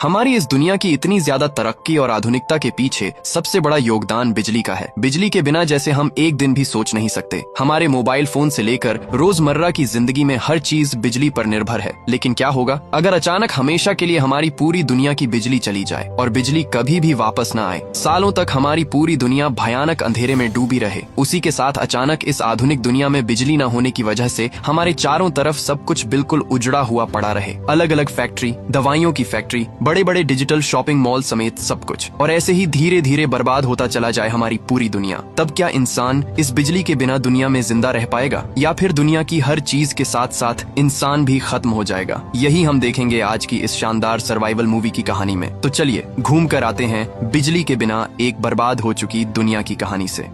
हमारी इस दुनिया की इतनी ज्यादा तरक्की और आधुनिकता के पीछे सबसे बड़ा योगदान बिजली का है। बिजली के बिना जैसे हम एक दिन भी सोच नहीं सकते। हमारे मोबाइल फोन से लेकर रोजमर्रा की जिंदगी में हर चीज बिजली पर निर्भर है। लेकिन क्या होगा अगर अचानक हमेशा के लिए हमारी पूरी दुनिया की बिजली चली जाए और बिजली कभी भी वापस न आए? सालों तक हमारी पूरी दुनिया भयानक अंधेरे में डूबी रहे। उसी के साथ अचानक इस आधुनिक दुनिया में बिजली न होने की वजह से हमारे चारों तरफ सब कुछ बिल्कुल उजड़ा हुआ पड़ा रहे। अलग अलग फैक्ट्री, दवाइयों की फैक्ट्री, बड़े बड़े डिजिटल शॉपिंग मॉल समेत सब कुछ, और ऐसे ही धीरे धीरे बर्बाद होता चला जाए हमारी पूरी दुनिया। तब क्या इंसान इस बिजली के बिना दुनिया में जिंदा रह पाएगा, या फिर दुनिया की हर चीज के साथ साथ इंसान भी खत्म हो जाएगा? यही हम देखेंगे आज की इस शानदार सर्वाइवल मूवी की कहानी में। तो चलिए घूम कर आते हैं बिजली के बिना एक बर्बाद हो चुकी दुनिया की कहानी से।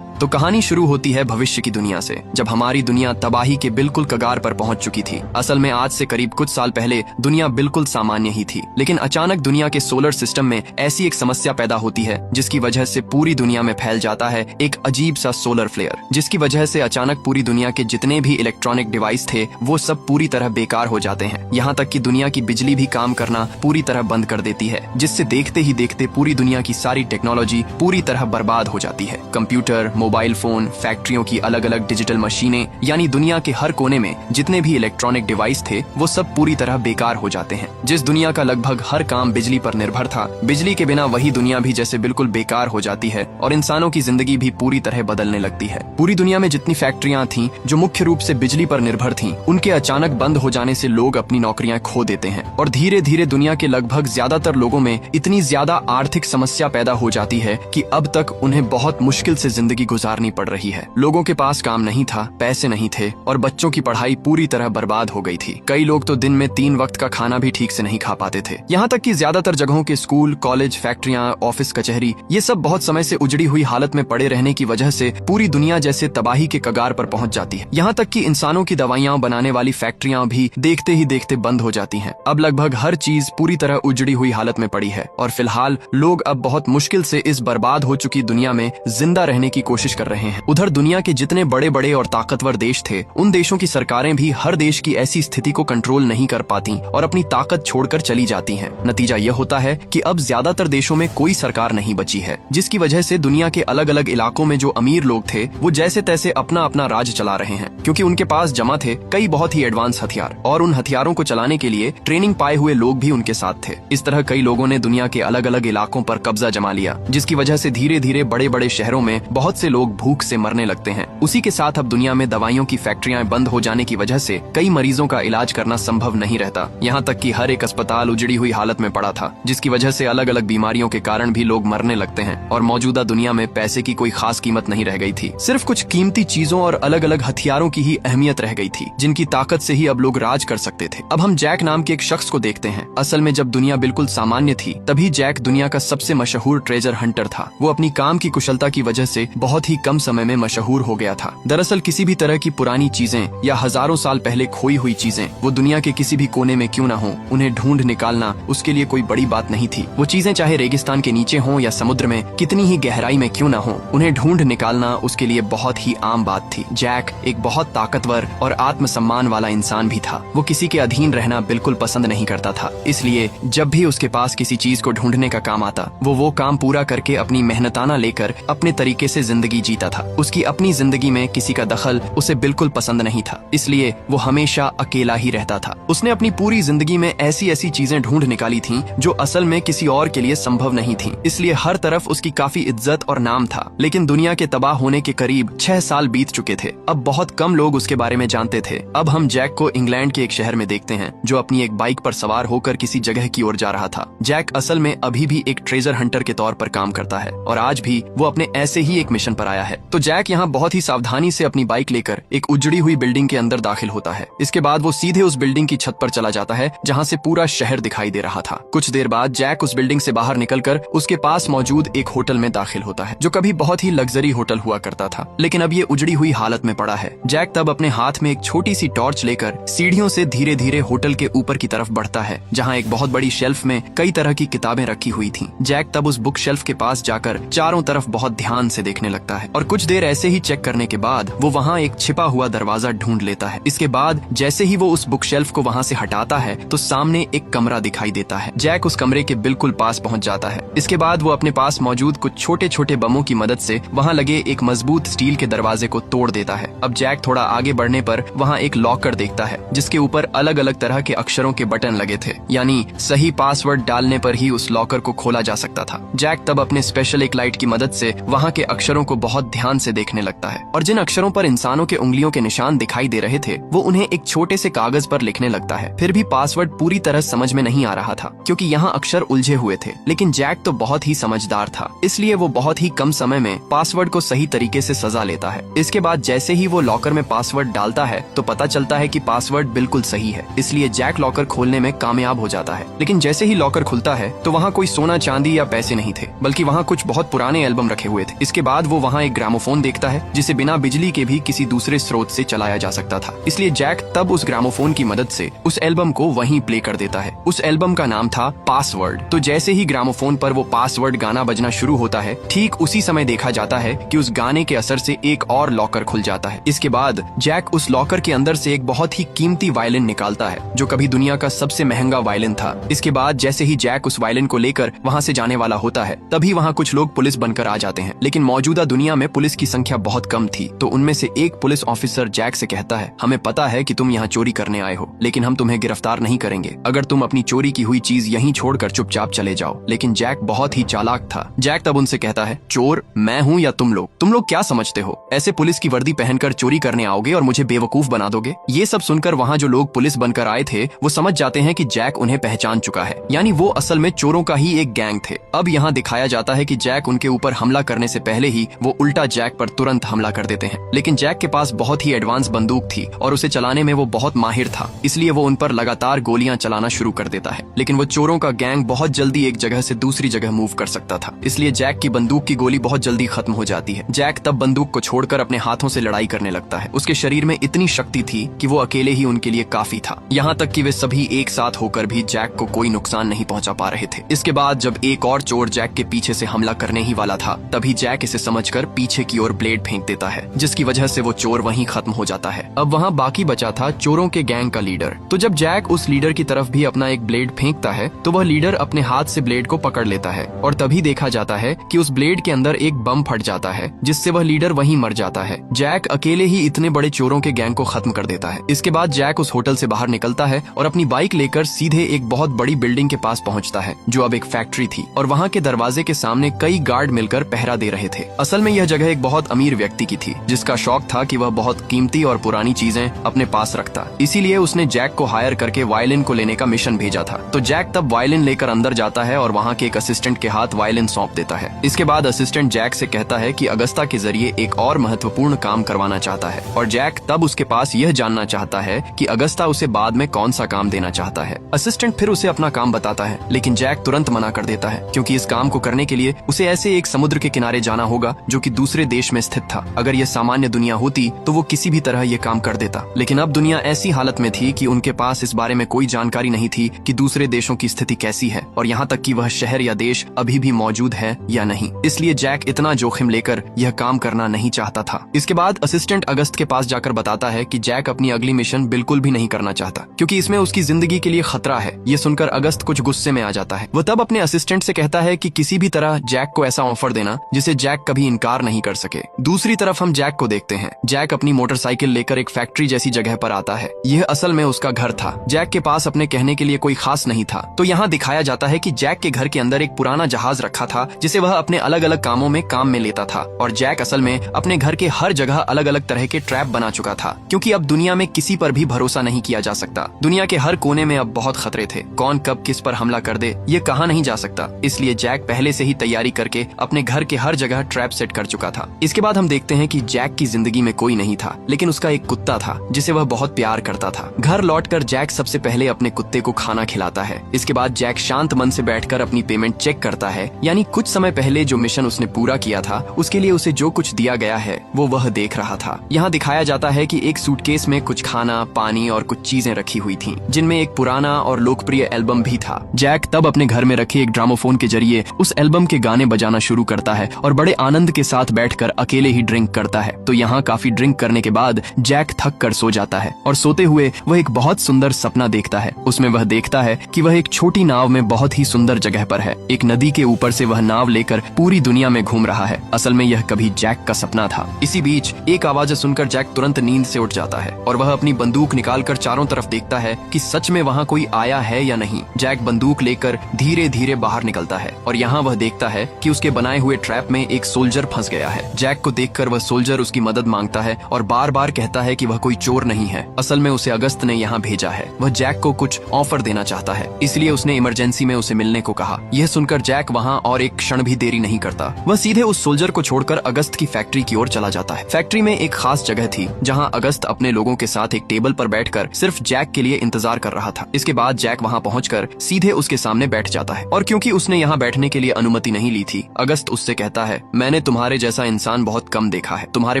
तो कहानी शुरू होती है भविष्य की दुनिया से, जब हमारी दुनिया तबाही के बिल्कुल कगार पर पहुंच चुकी थी। असल में आज से करीब कुछ साल पहले दुनिया बिल्कुल सामान्य ही थी, लेकिन अचानक दुनिया के सोलर सिस्टम में ऐसी एक समस्या पैदा होती है जिसकी वजह से पूरी दुनिया में फैल जाता है एक अजीब सा सोलर फ्लेयर, जिसकी वजह से अचानक पूरी दुनिया के जितने भी इलेक्ट्रॉनिक डिवाइस थे वो सब पूरी तरह बेकार हो जाते हैं। यहाँ तक कि दुनिया की बिजली भी काम करना पूरी तरह बंद कर देती है, जिससे देखते ही देखते पूरी दुनिया की सारी टेक्नोलॉजी पूरी तरह बर्बाद हो जाती है। कंप्यूटर, मोबाइल फोन, फैक्ट्रियों की अलग अलग डिजिटल मशीनें, यानी दुनिया के हर कोने में जितने भी इलेक्ट्रॉनिक डिवाइस थे वो सब पूरी तरह बेकार हो जाते हैं। जिस दुनिया का लगभग हर काम बिजली पर निर्भर था, बिजली के बिना वही दुनिया भी जैसे बिल्कुल बेकार हो जाती है और इंसानों की जिंदगी भी पूरी तरह बदलने लगती है। पूरी दुनिया में जितनी फैक्ट्रियां थीं जो मुख्य रूप से बिजली पर निर्भर थीं, उनके अचानक बंद हो जाने से लोग अपनी नौकरियां खो देते हैं और धीरे धीरे दुनिया के लगभग ज्यादातर लोगों में इतनी ज्यादा आर्थिक समस्या पैदा हो जाती है कि अब तक उन्हें बहुत मुश्किल से जिंदगी गुजारनी पड़ रही है। लोगों के पास काम नहीं था, पैसे नहीं थे और बच्चों की पढ़ाई पूरी तरह बर्बाद हो गई थी। कई लोग तो दिन में 3 वक्त का खाना भी ठीक से नहीं खा पाते थे। यहाँ तक कि ज्यादातर जगहों के स्कूल, कॉलेज, फैक्ट्रियां, ऑफिस, कचहरी, ये सब बहुत समय से उजड़ी हुई हालत में पड़े रहने की वजह से पूरी दुनिया जैसे तबाही के कगार पर पहुंच जाती है। यहाँ तक कि इंसानों की दवाइयां बनाने वाली फैक्ट्रियां भी देखते ही देखते बंद हो जाती हैं। अब लगभग हर चीज पूरी तरह उजड़ी हुई हालत में पड़ी है और फिलहाल लोग अब बहुत मुश्किल से इस बर्बाद हो चुकी दुनिया में जिंदा रहने की कोशिश कर रहे हैं। उधर दुनिया के जितने बड़े बड़े और ताकतवर देश थे, उन देशों की सरकारें भी हर देश की ऐसी स्थिति को कंट्रोल नहीं कर पाती और अपनी ताकत छोड़कर चली जाती हैं। नतीजा यह होता है कि अब ज्यादातर देशों में कोई सरकार नहीं बची है, जिसकी वजह से दुनिया के अलग अलग इलाकों में जो अमीर लोग थे वो जैसे तैसे अपना अपना राज चला रहे हैं, क्योंकि उनके पास जमा थे कई बहुत ही एडवांस हथियार और उन हथियारों को चलाने के लिए ट्रेनिंग पाए हुए लोग भी उनके साथ थे। इस तरह कई लोगों ने दुनिया के अलग अलग इलाकों पर कब्जा जमा लिया, जिसकी वजह से धीरे धीरे बड़े बड़े शहरों में बहुत से लोग भूख से मरने लगते हैं। उसी के साथ अब दुनिया में दवाइयों की फैक्ट्रियां बंद हो जाने की वजह से कई मरीजों का इलाज करना संभव नहीं रहता। यहाँ तक कि हर एक अस्पताल उजड़ी हुई हालत में पड़ा था, जिसकी वजह से अलग अलग बीमारियों के कारण भी लोग मरने लगते हैं और मौजूदा दुनिया में पैसे की कोई खास कीमत नहीं रह गई थी। सिर्फ कुछ कीमती चीजों और अलग अलग हथियारों की ही अहमियत रह गई थी, जिनकी ताकत से ही अब लोग राज कर सकते थे। अब हम जैक नाम के एक शख्स को देखते हैं। असल में जब दुनिया बिल्कुल सामान्य थी, तभी जैक दुनिया का सबसे मशहूर ट्रेजर हंटर था। वो अपनी काम की कुशलता की वजह से बहुत ही कम समय में मशहूर हो गया था। दरअसल किसी भी तरह की पुरानी चीजें या हजारों साल पहले खोई हुई चीजें, वो दुनिया के किसी भी कोने में क्यों न हो, उन्हें ढूंढ निकालना उसके लिए कोई बड़ी बात नहीं थी। वो चीजें चाहे रेगिस्तान के नीचे हों या समुद्र में कितनी ही गहराई में क्यों न हो, उन्हें ढूंढ निकालना उसके लिए बहुत ही आम बात थी। जैक एक बहुत ताकतवर और आत्मसम्मान वाला इंसान भी था। वो किसी के अधीन रहना बिल्कुल पसंद नहीं करता था, इसलिए जब भी उसके पास किसी चीज को ढूंढने का काम आता, वो काम पूरा करके अपनी मेहनताना लेकर अपने तरीके से जिंदगी जीता था। उसकी अपनी जिंदगी में किसी का दखल उसे बिल्कुल पसंद नहीं था, इसलिए वो हमेशा अकेला ही रहता था। उसने अपनी पूरी जिंदगी में ऐसी ऐसी चीजें ढूंढ निकाली थीं जो असल में किसी और के लिए संभव नहीं थीं, इसलिए हर तरफ उसकी काफी इज्जत और नाम था। लेकिन दुनिया के तबाह होने के करीब 6 साल बीत चुके थे। अब बहुत कम लोग उसके बारे में जानते थे। अब हम जैक को इंग्लैंड के एक शहर में देखते हैं, जो अपनी एक बाइक पर सवार होकर किसी जगह की ओर जा रहा था। जैक असल में अभी भी एक ट्रेजर हंटर के तौर पर काम करता है और आज भी वो अपने ऐसे ही एक मिशन पर आया है। तो जैक यहाँ बहुत ही सावधानी से अपनी बाइक लेकर एक उजड़ी हुई बिल्डिंग के अंदर दाखिल होता है। इसके बाद वो सीधे उस बिल्डिंग की छत पर चला जाता है जहाँ से पूरा शहर दिखाई दे रहा था। कुछ देर बाद जैक उस बिल्डिंग से बाहर निकलकर उसके पास मौजूद एक होटल में दाखिल होता है, जो कभी बहुत ही लग्जरी होटल हुआ करता था, लेकिन अब ये उजड़ी हुई हालत में पड़ा है। जैक जैक तब अपने हाथ में एक छोटी सी टॉर्च लेकर सीढ़ियों से धीरे धीरे होटल के ऊपर की तरफ बढ़ता है, जहाँ एक बहुत बड़ी शेल्फ में कई तरह की किताबें रखी हुई थी। जैक तब उस बुक शेल्फ के पास जाकर चारों तरफ बहुत ध्यान से देखने लगता है और कुछ देर ऐसे ही चेक करने के बाद वो वहाँ एक छिपा हुआ दरवाजा ढूंढ लेता है। इसके बाद जैसे ही वो उस बुक शेल्फ को वहाँ से हटाता है तो सामने एक कमरा दिखाई देता है। जैक उस कमरे के बिल्कुल पास पहुँच जाता है। इसके बाद वो अपने पास मौजूद कुछ छोटे छोटे बमों की मदद से वहाँ लगे एक मजबूत स्टील के दरवाजे को तोड़ देता है। अब जैक थोड़ा आगे बढ़ने पर वहाँ एक लॉकर देखता है जिसके ऊपर अलग अलग तरह के अक्षरों के बटन लगे थे, यानी सही पासवर्ड डालने पर ही उस लॉकर को खोला जा सकता था। जैक तब अपने स्पेशल एक लाइट की मदद से वहाँ के अक्षरों को बहुत ध्यान से देखने लगता है और जिन अक्षरों पर इंसानों के उंगलियों के निशान दिखाई दे रहे थे वो उन्हें एक छोटे से कागज पर लिखने लगता है। फिर भी पासवर्ड पूरी तरह समझ में नहीं आ रहा था क्योंकि यहाँ अक्षर उलझे हुए थे, लेकिन जैक तो बहुत ही समझदार था, इसलिए वो बहुत ही कम समय में पासवर्ड को सही तरीके से सजा लेता है। इसके बाद जैसे ही वो लॉकर में पासवर्ड डालता है तो पता चलता है कि पासवर्ड बिल्कुल सही है, इसलिए जैक लॉकर खोलने में कामयाब हो जाता है। लेकिन जैसे ही लॉकर खुलता है तो वहाँ कोई सोना चांदी या पैसे नहीं थे, बल्कि वहाँ कुछ बहुत पुराने एल्बम रखे हुए थे। इसके बाद वो वहाँ एक ग्रामोफोन देखता है जिसे बिना बिजली के भी किसी दूसरे स्रोत से चलाया जा सकता था, इसलिए जैक तब उस ग्रामोफोन की मदद से उस एल्बम को वहीं प्ले कर देता है। उस एल्बम का नाम था पासवर्ड। तो जैसे ही ग्रामोफोन पर वो पासवर्ड गाना बजना शुरू होता है, ठीक उसी समय देखा जाता है कि उस गाने के असर से एक और लॉकर खुल जाता है। इसके बाद जैक उस लॉकर के अंदर से एक बहुत ही कीमती वायलिन निकालता है जो कभी दुनिया का सबसे महंगा वायलिन था। इसके बाद जैसे ही जैक उस वायलिन को लेकर वहाँ से जाने वाला होता है तभी वहाँ कुछ लोग पुलिस बनकर आ जाते हैं, लेकिन मौजूदा दुनिया में पुलिस की संख्या बहुत कम थी। तो उनमें से एक पुलिस ऑफिसर जैक से कहता है, हमें पता है कि तुम यहाँ चोरी करने आए हो, लेकिन हम तुम्हें गिरफ्तार नहीं करेंगे अगर तुम अपनी चोरी की हुई चीज यहीं छोड़कर चुपचाप चले जाओ। लेकिन जैक बहुत ही चालाक था। जैक तब उनसे कहता है, चोर मैं हूँ या तुम लोग क्या समझते हो? ऐसे पुलिस की वर्दी पहनकर चोरी करने आओगे और मुझे बेवकूफ बना दोगे? ये सब सुनकर वहाँ जो लोग पुलिस बनकर आए थे वो समझ जाते हैं कि जैक उन्हें पहचान चुका है, यानी वो असल में चोरों का ही एक गैंग थे। अब यहाँ दिखाया जाता है कि जैक उनके ऊपर हमला करने से पहले ही वो उल्टा जैक पर तुरंत हमला कर देते हैं, लेकिन जैक के पास बहुत ही एडवांस बंदूक थी और उसे चलाने में वो बहुत माहिर था, इसलिए वो उन पर लगातार गोलियां चलाना शुरू कर देता है। लेकिन वो चोरों का गैंग बहुत जल्दी एक जगह से दूसरी जगह मूव कर सकता था, इसलिए जैक की बंदूक की गोली बहुत जल्दी खत्म हो जाती है। जैक तब बंदूक को छोड़कर अपने हाथों से लड़ाई करने लगता है। उसके शरीर में इतनी शक्ति थी कि वो अकेले ही उनके लिए काफी था, यहाँ तक कि वे सभी एक साथ होकर भी जैक को कोई नुकसान नहीं पहुंचा पा रहे थे। इसके बाद जब एक और चोर जैक के पीछे से हमला करने ही वाला था तभी जैक इसे समझकर पीछे की ओर ब्लेड फेंक देता है, जिसकी वजह से वो चोर वहीं खत्म हो जाता है। अब वहाँ बाकी बचा था चोरों के गैंग का लीडर। तो जब जैक उस लीडर की तरफ भी अपना एक ब्लेड फेंकता है तो वह लीडर अपने हाथ से ब्लेड को पकड़ लेता है और तभी देखा जाता है कि उस ब्लेड के अंदर एक बम फट जाता है जिससे वह लीडर वहीं मर जाता है। जैक अकेले ही इतने बड़े चोरों के गैंग को खत्म कर देता है। इसके बाद जैक उस होटल से बाहर निकलता है और अपनी बाइक लेकर सीधे एक बहुत बड़ी बिल्डिंग के पास पहुंचता है जो अब एक फैक्ट्री थी और वहाँ के दरवाजे के सामने कई गार्ड मिलकर पहरा दे रहे थे। असल में यह जगह एक बहुत अमीर व्यक्ति की थी जिसका शौक था कि वह बहुत कीमती और पुरानी चीजें अपने पास रखता, इसीलिए उसने जैक को हायर करके वायलिन को लेने का मिशन भेजा था। तो जैक तब वायलिन लेकर अंदर जाता है और वहाँ के एक असिस्टेंट के हाथ वायलिन सौंप देता है। इसके बाद असिस्टेंट जैक से कहता है कि अगस्ता के जरिए एक और महत्वपूर्ण काम करवाना चाहता है और जैक तब उसके पास यह जानना चाहता है कि अगस्ता उसे बाद में कौन सा काम देना चाहता है। असिस्टेंट फिर उसे अपना काम बताता है, लेकिन जैक तुरंत मना कर देता है क्योंकि इस काम को करने के लिए उसे ऐसे एक समुद्र के किनारे जाना होगा जो कि दूसरे देश में स्थित था। अगर यह सामान्य दुनिया होती तो वो किसी भी तरह ये काम कर देता, लेकिन अब दुनिया ऐसी हालत में थी कि उनके पास इस बारे में कोई जानकारी नहीं थी कि दूसरे देशों की स्थिति कैसी है और यहाँ तक कि वह शहर या देश अभी भी मौजूद है या नहीं। इसलिए जैक इतना जोखिम लेकर यह काम करना नहीं चाहता था। इसके बाद असिस्टेंट अगस्त के पास जाकर बताता है कि जैक अपनी अगली मिशन बिल्कुल भी नहीं करना चाहता क्योंकि इसमें उसकी जिंदगी के लिए खतरा है। ये सुनकर अगस्त कुछ गुस्से में आ जाता है। वह तब अपने असिस्टेंट से कहता है कि किसी भी तरह जैक को ऐसा ऑफर देना जिसे जैक कभी इनकार नहीं कर सके। दूसरी तरफ हम जैक को देखते हैं। जैक अपनी मोटरसाइकिल लेकर एक फैक्ट्री जैसी जगह पर आता है। यह असल में उसका घर था। जैक के पास अपने कहने के लिए कोई खास नहीं था। तो यहाँ दिखाया जाता है कि जैक के घर के अंदर एक पुराना जहाज रखा था जिसे वह अपने अलग अलग कामों में काम में लेता था और जैक असल में अपने घर के हर जगह अलग अलग तरह के ट्रैप बना चुका था क्योंकि अब दुनिया में किसी पर भी भरोसा नहीं किया जा सकता। दुनिया के हर कोने में अब बहुत खतरे थे। कौन कब किस पर हमला कर दे ये कहा नहीं जा सकता, इसलिए जैक पहले से ही तैयारी करके अपने घर के हर जगह ट्रैप सेट कर चुका था। इसके बाद हम देखते हैं कि जैक की जिंदगी में कोई नहीं था, लेकिन उसका एक कुत्ता था जिसे वह बहुत प्यार करता था। घर लौटकर जैक सबसे पहले अपने कुत्ते को खाना खिलाता है। इसके बाद जैक शांत मन से बैठकर अपनी पेमेंट चेक करता है, यानी कुछ समय पहले जो मिशन उसने पूरा किया था उसके लिए उसे जो कुछ दिया गया है वो वह देख रहा था। यहाँ दिखाया जाता है कि एक सूटकेस में कुछ खाना, पानी और कुछ चीजें रखी हुई थीं, जिनमें एक पुराना और लोकप्रिय एल्बम भी था। जैक तब अपने घर में रखे एक ग्रामोफोन के जरिए उस एल्बम के गाने बजाना शुरू करता है और बड़े आनंद के साथ बैठकर अकेले ही ड्रिंक करता है। तो यहाँ काफी ड्रिंक करने के बाद जैक थक कर सो जाता है और सोते हुए वह एक बहुत सुंदर सपना देखता है। उसमें वह देखता है कि वह एक छोटी नाव में बहुत ही सुंदर जगह पर है। एक नदी के ऊपर से वह नाव लेकर पूरी दुनिया में घूम रहा है। असल में यह कभी जैक का सपना था। इसी बीच एक आवाज सुनकर जैक तुरंत नींद से उठ जाता है और वह अपनी बंदूक निकालकर चारों तरफ देखता है कि सच में वहाँ कोई आया है या नहीं। जैक बंदूक लेकर धीरे धीरे बाहर निकलता है और यहाँ वह देखता है कि उसके बनाए हुए ट्रैप में एक सोल्जर फंस गया है। जैक को देखकर वह सोल्जर उसकी मदद मांगता है और बार बार कहता है कि वह कोई चोर नहीं है, असल में उसे अगस्त ने यहाँ भेजा है। वह जैक को कुछ ऑफर देना चाहता है, इसलिए उसने इमरजेंसी में उसे मिलने को कहा। यह सुनकर जैक वहाँ और एक क्षण भी देरी नहीं करता। वह सीधे उस सोल्जर को छोड़कर अगस्त की फैक्ट्री की ओर चला जाता है। फैक्ट्री में एक खास जगह थी जहाँ अगस्त अपने लोगों के साथ एक टेबल पर बैठकर सिर्फ जैक के लिए इंतजार कर रहा था। इसके बाद जैक वहाँ पहुंचकर सीधे उसके सामने बैठ जाता है और क्योंकि उसने यहाँ बैठने के लिए अनुमति नहीं ली थी, अगस्त उससे कहता है, मैंने तुम्हारे जैसा इंसान बहुत कम देखा है, तुम्हारे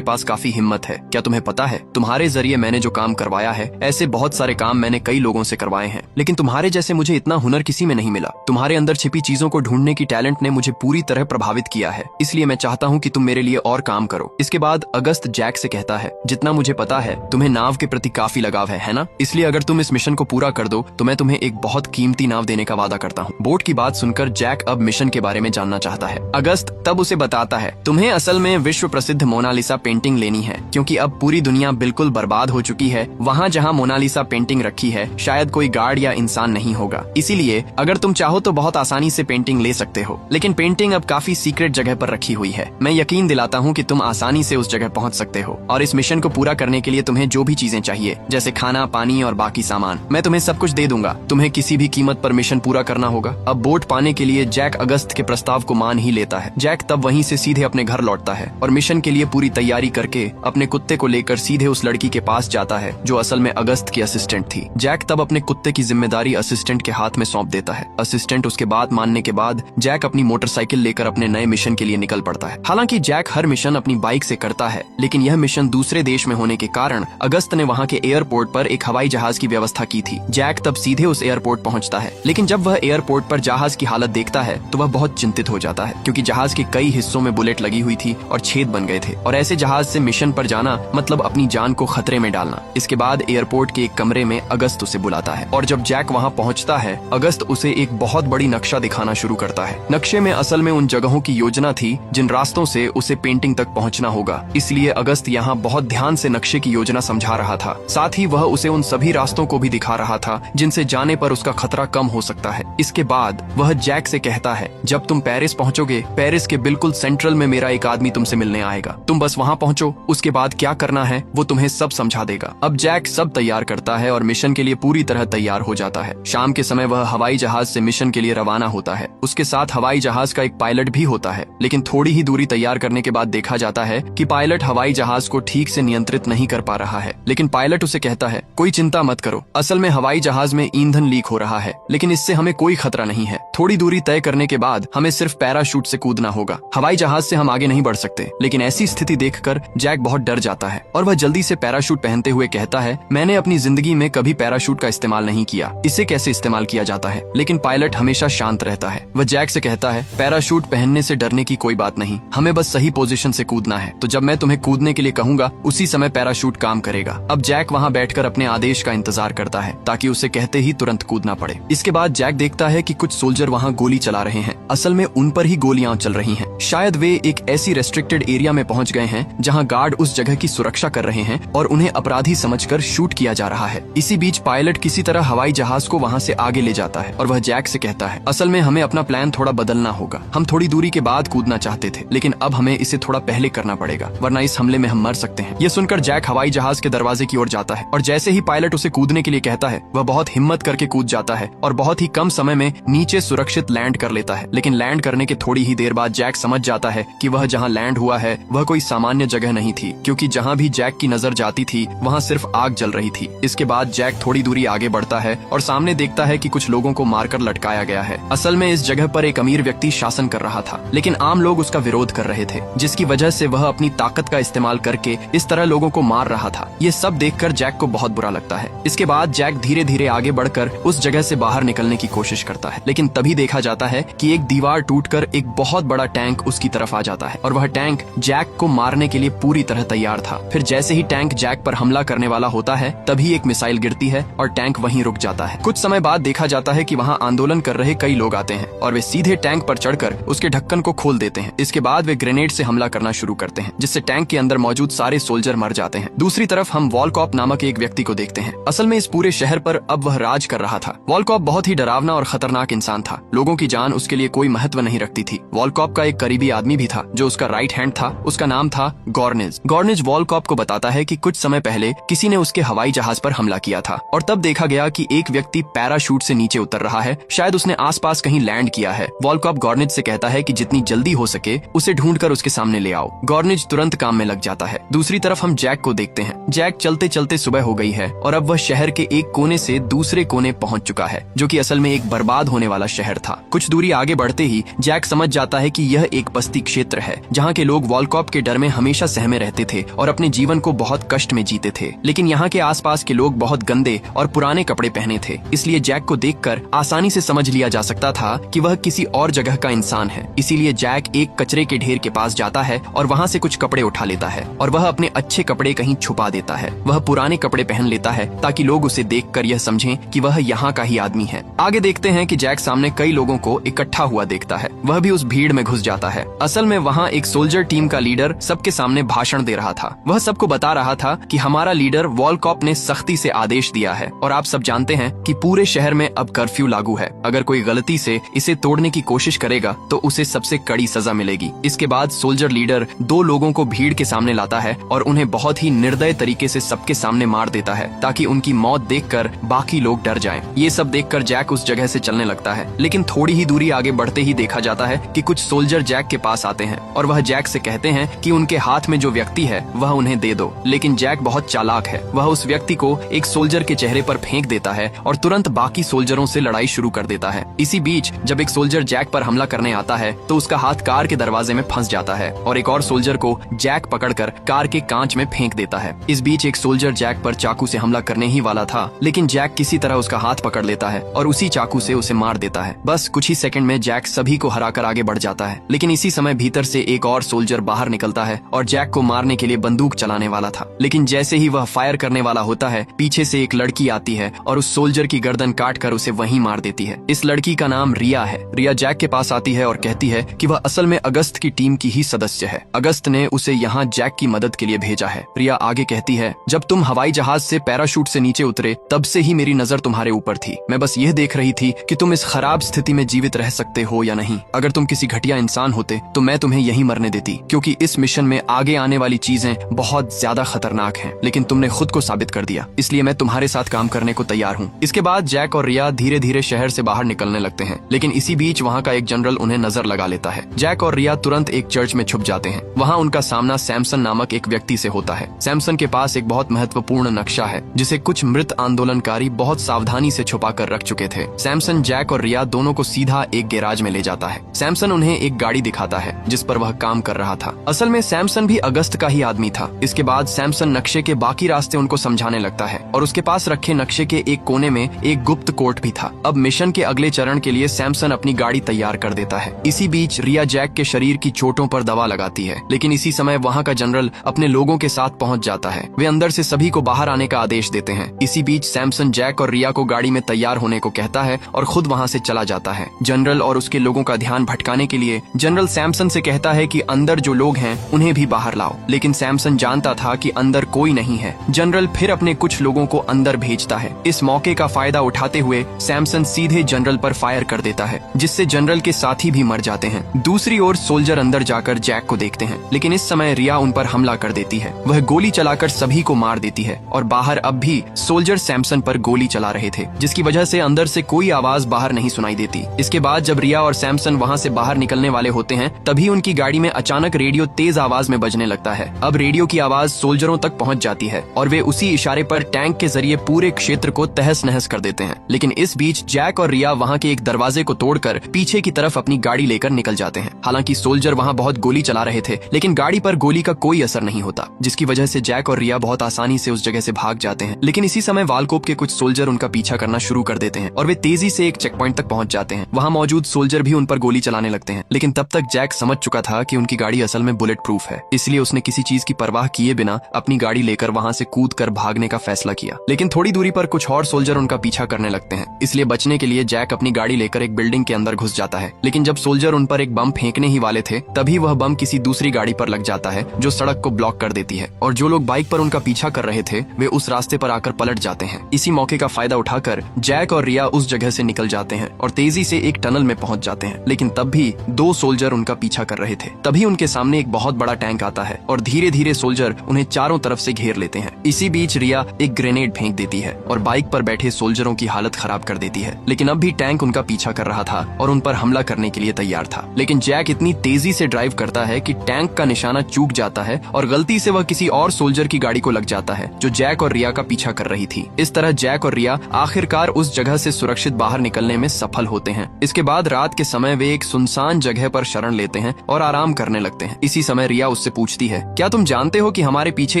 पास काफी हिम्मत है। क्या तुम्हें पता है, तुम्हारे जरिए मैंने जो काम करवाया है, ऐसे बहुत सारे काम मैंने कई लोगों से करवाए हैं, लेकिन तुम्हारे जैसे मुझे इतना हुनर किसी में नहीं मिला। तुम्हारे अंदर छिपी चीजों को ढूंढने की टैलेंट ने मुझे पूरी तरह प्रभावित किया है, इसलिए मैं चाहता हूँ कि तुम मेरे लिए और काम करो। इसके बाद अगस्त जैक से कहता है, जितना मुझे पता है तुम्हें नाव के प्रति काफी लगाव है ना? इसलिए अगर तुम इस मिशन को पूरा कर दो तो मैं तुम्हें एक बहुत कीमती नाव देने का वादा करता हूँ। बोट की बात सुनकर जैक अब मिशन के बारे में जानना चाहता है। अगस्त तब उसे बताता है, तुम्हें असल में विश्व प्रसिद्ध मोनालिसा पेंटिंग लेनी है, क्योंकि अब पूरी दुनिया बिल्कुल बर्बाद हो चुकी है। वहाँ जहाँ मोनालिसा पेंटिंग रखी है शायद कोई गार्ड या इंसान नहीं होगा, इसीलिए अगर तुम चाहो तो बहुत आसानी से पेंटिंग ले सकते हो, लेकिन पेंटिंग अब काफी सीक्रेट जगह पर रखी हुई है। मैं यकीन दिलाता हूँ कि तुम आसानी से उस जगह पहुँच सकते हो और इस मिशन को पूरा करने के लिए तुम्हें जो भी चीजें चाहिए, जैसे खाना, पानी और बाकी सामान, मैं तुम्हें सब कुछ दे दूंगा। तुम्हें किसी भी कीमत पर मिशन पूरा करना होगा। अब बोट पाने के लिए जैक अगस्त के प्रस्ताव को मान ही लेता है। जैक तब वहीं से सीधे अपने घर लौटता है और मिशन के लिए पूरी तैयारी करके अपने कुत्ते को लेकर सीधे उस लड़की के पास जाता है जो असल में अगस्त की असिस्टेंट थी। जैक तब अपने कुत्ते की जिम्मेदारी असिस्टेंट के हाथ में सौंप देता है। असिस्टेंट उसके बात मानने के बाद जैक अपनी मोटरसाइकिल लेकर अपने नए मिशन के लिए निकल पड़ता है। हालांकि जैक हर मिशन अपनी बाइक से करता है, लेकिन यह मिशन दूसरे देश में होने के कारण अगस्त ने वहाँ के एयरपोर्ट पर एक हवाई जहाज की व्यवस्था की थी। जैक तब सीधे उस एयरपोर्ट पहुँचता है, लेकिन जब वह एयरपोर्ट पर जहाज की हालत देखता है तो वह बहुत चिंतित हो जाता है, क्योंकि जहाज के कई हिस्सों में बुलेट लगी हुई थी और छेद बन गए थे और ऐसे जहाज से मिशन पर जाना मतलब अपनी जान को खतरे में डालना। इसके बाद एयरपोर्ट के एक कमरे में अगस्त उसे बुलाता है और जब जैक वहाँ पहुँचता है, अगस्त उसे एक बहुत बड़ी नक्शा दिखाना शुरू करता है। नक्शे में असल में उन जगहों की योजना थी जिन रास्तों से उसे पेंटिंग तक पहुँचना होगा, इसलिए अगस्त यहाँ बहुत ध्यान से नक्शे की योजना समझा रहा था। साथ ही वह उसे उन सभी रास्तों को भी दिखा रहा था जिनसे जाने पर उसका खतरा कम हो सकता है। इसके बाद वह जैक से कहता है, जब तुम पेरिस पहुँचोगे, पेरिस के बिल्कुल सेंट्रल में मेरा एक आदमी तुमसे मिलने आएगा। तुम बस वहाँ पहुँचो, उसके बाद क्या करना है वो तुम्हें सब समझा देगा। अब जैक सब तैयार करता है और मिशन के लिए पूरी तरह तैयार हो जाता है। शाम के समय वह हवाई जहाज से मिशन के लिए रवाना होता है। उसके साथ हवाई जहाज का एक पायलट भी होता है, लेकिन थोड़ी ही दूरी तैयार करने के बाद देखा जाता है कि पायलट हवाई जहाज को ठीक से नियंत्रित नहीं कर पा रहा है। लेकिन पायलट उसे कहता है, कोई चिंता मत करो, असल में हवाई जहाज में ईंधन लीक हो रहा है, लेकिन इससे हमें कोई खतरा नहीं है। थोड़ी दूरी तय करने के बाद हमें सिर्फ पैराशूट से कूदना होगा। हवाई जहाज से हम आगे नहीं बढ़ सकते। लेकिन ऐसी स्थिति देखकर जैक बहुत डर जाता है और वह जल्दी से पैराशूट पहनते हुए कहता है, मैंने अपनी जिंदगी में कभी पैराशूट का इस्तेमाल नहीं किया, इसे कैसे इस्तेमाल किया जाता है? लेकिन पायलट हमेशा शांत रहता है। वह जैक से कहता है, पैराशूट पहनने से डरने की कोई बात नहीं, हमें बस सही पोजीशन से कूदना है। तो जब मैं तुम्हें कूदने के लिए कहूंगा उसी समय पैराशूट काम करेगा। अब जैक वहाँ बैठकर अपने आदेश का इंतजार करता है ताकि उसे कहते ही तुरंत कूदना पड़े। इसके बाद जैक देखता है कि कुछ सोल्जर वहाँ गोली चला रहे हैं। असल में उन पर ही गोलियां चल रही हैं। शायद वे एक ऐसी रेस्ट्रिक्टेड एरिया में पहुंच गए हैं जहां गार्ड उस जगह की सुरक्षा कर रहे हैं और उन्हें अपराधी समझकर शूट किया जा रहा है। इसी बीच पायलट किसी तरह हवाई जहाज को वहां से आगे ले जाता है और वह जैक से कहता है, असल में हमें अपना प्लान थोड़ा बदलना होगा। हम थोड़ी दूरी के बाद कूदना चाहते थे, लेकिन अब हमें इसे थोड़ा पहले करना पड़ेगा, वरना इस हमले में हम मर सकते हैं। यह सुनकर जैक हवाई जहाज के दरवाजे की ओर जाता है और जैसे ही पायलट उसे कूदने के लिए कहता है, वह बहुत हिम्मत करके कूद जाता है और बहुत ही कम समय में नीचे सुरक्षित लैंड कर लेता है। लेकिन लैंड करने के थोड़ी ही देर बाद जैक समझ जाता है कि वह जहां लैंड हुआ है वह कोई सामान्य जगह नहीं थी, क्योंकि जहां भी जैक की नजर जाती थी वहां सिर्फ आग जल रही थी। इसके बाद जैक थोड़ी दूरी आगे बढ़ता है और सामने देखता है कि कुछ लोगों को मारकर लटकाया गया है। असल में इस जगह पर एक अमीर व्यक्ति शासन कर रहा था, लेकिन आम लोग उसका विरोध कर रहे थे, जिसकी वजह से वह अपनी ताकत का इस्तेमाल करके इस तरह लोगों को मार रहा था। ये सब देखकर जैक को बहुत बुरा लगता है। इसके बाद जैक धीरे धीरे आगे बढ़कर उस जगह से बाहर निकलने की कोशिश करता है, लेकिन तभी देखा जाता है कि एक दीवार टूटकर एक बहुत बड़ा टैंक उसकी तरफ आ जाता है और वह टैंक जैक को मारने के लिए पूरी तरह तैयार था। फिर जैसे ही टैंक जैक पर हमला करने वाला होता है तभी एक मिसाइल गिरती है और टैंक वहीं रुक जाता है। कुछ समय बाद देखा जाता है कि वहां आंदोलन कर रहे कई लोग आते हैं और वे सीधे टैंक पर चढ़कर उसके ढक्कन को खोल देते हैं। इसके बाद वे ग्रेनेड से हमला करना शुरू करते हैं, जिससे टैंक के अंदर मौजूद सारे सोल्जर मर जाते हैं। दूसरी तरफ हम वॉलकॉप नामक एक व्यक्ति को देखते हैं। असल में इस पूरे शहर पर अब वह राज कर रहा था। वॉलकॉप बहुत ही डरावना और खतरनाक इंसान था। लोगों की जान उसके लिए कोई महत्व नहीं रखती थी। वॉलकॉप का एक करीबी आदमी भी था जो उसका राइट हैंड था। उसका नाम था गॉर्निज। गॉर्निज वॉलकॉप को बताता है कि कुछ समय पहले किसी ने उसके हवाई जहाज पर हमला किया था और तब देखा गया कि एक व्यक्ति पैराशूट से नीचे उतर रहा है। शायद उसने आसपास कहीं लैंड किया है। वॉलकॉप गॉर्निज से कहता है कि जितनी जल्दी हो सके उसे ढूंढकर उसके सामने ले आओ। गॉर्निज तुरंत काम में लग जाता है। दूसरी तरफ हम जैक को देखते हैं। जैक चलते चलते सुबह हो गई है और अब वह शहर के एक कोने से दूसरे कोने पहुंच चुका है, जो कि असल में एक बर्बाद होने वाला शहर था। कुछ दूरी आगे बढ़ते ही जैक समझ जाता है कि यह एक बस्ती क्षेत्र है, जहाँ के लोग वॉलकॉप के डर में हमेशा सहमे रहते थे और अपने जीवन को बहुत कष्ट में जीते थे। लेकिन यहाँ के आसपास के लोग बहुत गंदे और पुराने कपड़े पहने थे, इसलिए जैक को देखकर आसानी से समझ लिया जा सकता था कि वह किसी और जगह का इंसान है। इसीलिए जैक एक कचरे के ढेर के पास जाता है और वहाँ से कुछ कपड़े उठा लेता है और वह अपने अच्छे कपड़े कहीं छुपा देता है। वह पुराने कपड़े पहन लेता है ताकि लोग उसे देखकर यह समझें कि वह यहाँ का ही आदमी है। आगे देखते हैं कि जैक सामने कई लोगों को इकट्ठा हुआ देखता है। वह भी उस भीड़ में घुस जाता है। असल में वहाँ एक सोल्जर टीम का लीडर सबके सामने भाषण दे रहा था। वह सबको बता रहा था कि हमारा लीडर वॉलकॉप ने सख्ती से आदेश दिया है और आप सब जानते हैं कि पूरे शहर में अब कर्फ्यू लागू है। अगर कोई गलती से इसे तोड़ने की कोशिश करेगा तो उसे सबसे कड़ी सजा मिलेगी। इसके बाद सोल्जर लीडर दो लोगों को भीड़ के सामने लाता है और उन्हें बहुत ही निर्दय तरीके से सबके सामने मार देता है ताकि उनकी मौत देखकर बाकी लोग डर जाएं। ये सब देखकर जैक उस जगह से चलने लगता है, लेकिन थोड़ी ही दूरी आगे बढ़ते ही देखा जाता है कि कुछ सोल्जर जैक के पास आते हैं और वह जैक से कहते हैं कि उनके हाथ में जो व्यक्ति है वह उन्हें दे दो। लेकिन जैक बहुत चालाक है। वह उस व्यक्ति को एक सोल्जर के चेहरे पर फेंक देता है और तुरंत बाकी सोल्जरों से लड़ाई शुरू कर देता है। इसी बीच जब एक सोल्जर जैक पर हमला करने आता है तो उसका हाथ कार के दरवाजे में फंस जाता है और एक और सोल्जर को जैक पकड़कर कार के कांच में फेंक देता है। इस बीच एक सोल्जर जैक पर चाकू से हमला करने ही वाला था, लेकिन जैक किसी तरह उसका हाथ पकड़ लेता है और उसी चाकू से उसे मार देता है। बस कुछ ही सेकंड में जैक सभी को हराकर आगे बढ़ जाता है। लेकिन इसी समय भीतर से एक और सोल्जर बाहर निकलता है और जैक को मारने के लिए बंदूक चलाने वाला था। लेकिन जैसे ही वह फायर करने वाला होता है, पीछे से एक लड़की आती है और उस सोल्जर की गर्दन काटकर उसे वहीं मार देती है। इस लड़की का नाम रिया है। रिया जैक के पास आती है और कहती है कि वह असल में अगस्त की टीम की ही सदस्य है। अगस्त ने उसे यहाँ जैक की मदद के लिए भेजा है। रिया आगे कहती है, जब तुम हवाई जहाज से पैराशूट से नीचे उतरे तब से ही मेरी नजर तुम्हारे ऊपर थी। मैं बस यह देख रही थी कि तुम इस खराब स्थिति में जीवित रह सकते हो या नहीं। अगर तुम किसी घटिया इंसान होते तो मैं तुम्हें यहीं मरने देती, क्योंकि इस मिशन में आगे आने वाली चीजें बहुत ज्यादा खतरनाक हैं। लेकिन तुमने खुद को साबित कर दिया, इसलिए मैं तुम्हारे साथ काम करने को तैयार हूँ। इसके बाद जैक और रिया धीरे धीरे शहर से बाहर निकलने लगते हैं, लेकिन इसी बीच वहाँ का एक जनरल उन्हें नजर लगा लेता है। जैक और रिया तुरंत एक चर्च में छुप जाते हैं। वहाँ उनका सामना सैमसन नामक एक व्यक्ति से होता है। सैमसन के पास एक बहुत महत्वपूर्ण नक्शा है जिसे कुछ मृत आंदोलनकारी बहुत सावधानी से छुपा कर रख चुके थे। सैमसन जैक और रिया दोनों को सीधा एक गैराज में ले जाता है। सैमसन उन्हें एक गाड़ी दिखाता है जिस पर वह काम कर रहा था। असल में सैमसन भी अगस्त का ही आदमी था। इसके बाद सैमसन नक्शे के बाकी रास्ते उनको समझाने लगता है और उसके पास रखे नक्शे के एक कोने में एक गुप्त कोर्ट भी था। अब मिशन के अगले चरण के लिए सैमसन अपनी गाड़ी तैयार कर देता है। इसी बीच रिया जैक के शरीर की चोटों पर दवा लगाती है, लेकिन इसी समय वहाँ का जनरल अपने लोगों के साथ पहुँच जाता है। वे अंदर से सभी को बाहर आने का आदेश देते हैं। इसी बीच सैमसन जैक और रिया को गाड़ी में तैयार होने को कहता है और खुद वहाँ से चला जाता है। जनरल और उसके लोगों का ध्यान ध्यान भटकाने के लिए जनरल सैमसन से कहता है कि अंदर जो लोग हैं उन्हें भी बाहर लाओ, लेकिन सैमसन जानता था कि अंदर कोई नहीं है। जनरल फिर अपने कुछ लोगों को अंदर भेजता है। इस मौके का फायदा उठाते हुए सैमसन सीधे जनरल पर फायर कर देता है, जिससे जनरल के साथी भी मर जाते हैं। दूसरी ओर सोल्जर अंदर जाकर जैक को देखते हैं, लेकिन इस समय रिया उन पर हमला कर देती है। वह गोली चलाकर सभी को मार देती है और बाहर अब भी सोल्जर सैमसन पर गोली चला रहे थे, जिसकी वजह से अंदर से कोई आवाज बाहर नहीं सुनाई देती। इसके बाद जब रिया और सैमसन वहां से बाहर निकलने वाले होते हैं, तभी उनकी गाड़ी में अचानक रेडियो तेज आवाज में बजने लगता है। अब रेडियो की आवाज सोल्जरों तक पहुंच जाती है और वे उसी इशारे पर टैंक के जरिए पूरे क्षेत्र को तहस नहस कर देते हैं। लेकिन इस बीच जैक और रिया वहां के एक दरवाजे को तोड़कर पीछे की तरफ अपनी गाड़ी लेकर निकल जाते हैं। हालांकि सोल्जर वहां बहुत गोली चला रहे थे, लेकिन गाड़ी पर गोली का कोई असर नहीं होता, जिसकी वजह से जैक और रिया बहुत आसानी से उस जगह से भाग जाते हैं। लेकिन इसी समय वालकोप के कुछ सोल्जर उनका पीछा करना शुरू कर देते हैं और वे तेजी से एक चेक पॉइंट तक पहुंच जाते हैं। वहां मौजूद सोल्जर भी उन पर गोली चलाने लगते हैं, लेकिन तब तक जैक समझ चुका था कि उनकी गाड़ी असल में बुलेट प्रूफ है, इसलिए उसने किसी चीज की परवाह किए बिना अपनी गाड़ी लेकर वहां से कूदकर भागने का फैसला किया। लेकिन थोड़ी दूरी पर कुछ और सोल्जर उनका पीछा करने लगते हैं, इसलिए बचने के लिए जैक अपनी गाड़ी लेकर एक बिल्डिंग के अंदर घुस जाता है। लेकिन जब सोल्जर उन पर एक बम फेंकने ही वाले थे, तभी वह बम किसी दूसरी गाड़ी पर लग जाता है, जो सड़क को ब्लॉक कर देती है और जो लोग बाइक पर उनका पीछा कर रहे थे वे उस रास्ते पर आकर पलट जाते हैं। इसी मौके का फायदा उठाकर जैक और रिया उस जगह से निकल जाते हैं और तेजी से एक टनल में पहुंच जाते हैं। लेकिन तब भी दो सोल्जर उनका पीछा कर रहे थे। तभी उनके सामने एक बहुत बड़ा टैंक आता है और धीरे धीरे सोल्जर उन्हें चारों तरफ से घेर लेते हैं। इसी बीच रिया एक ग्रेनेड फेंक देती है और बाइक पर बैठे सोल्जरों की हालत खराब कर देती है। लेकिन अब भी टैंक उनका पीछा कर रहा था और उन पर हमला करने के लिए तैयार था। लेकिन जैक इतनी तेजी से ड्राइव करता है कि टैंक का निशाना चूक जाता है और गलती से वह किसी और सोल्जर की गाड़ी को लग जाता है, जो जैक और रिया का पीछा कर रही थी। इस तरह जैक और रिया आखिरकार उस जगह से सुरक्षित बाहर निकलने में सफल होते हैं। इसके बाद रात के समय वे एक सुनसान जगह पर शरण लेते हैं और आराम करने लगते हैं। इसी समय रिया उससे पूछती है, क्या तुम जानते हो कि हमारे पीछे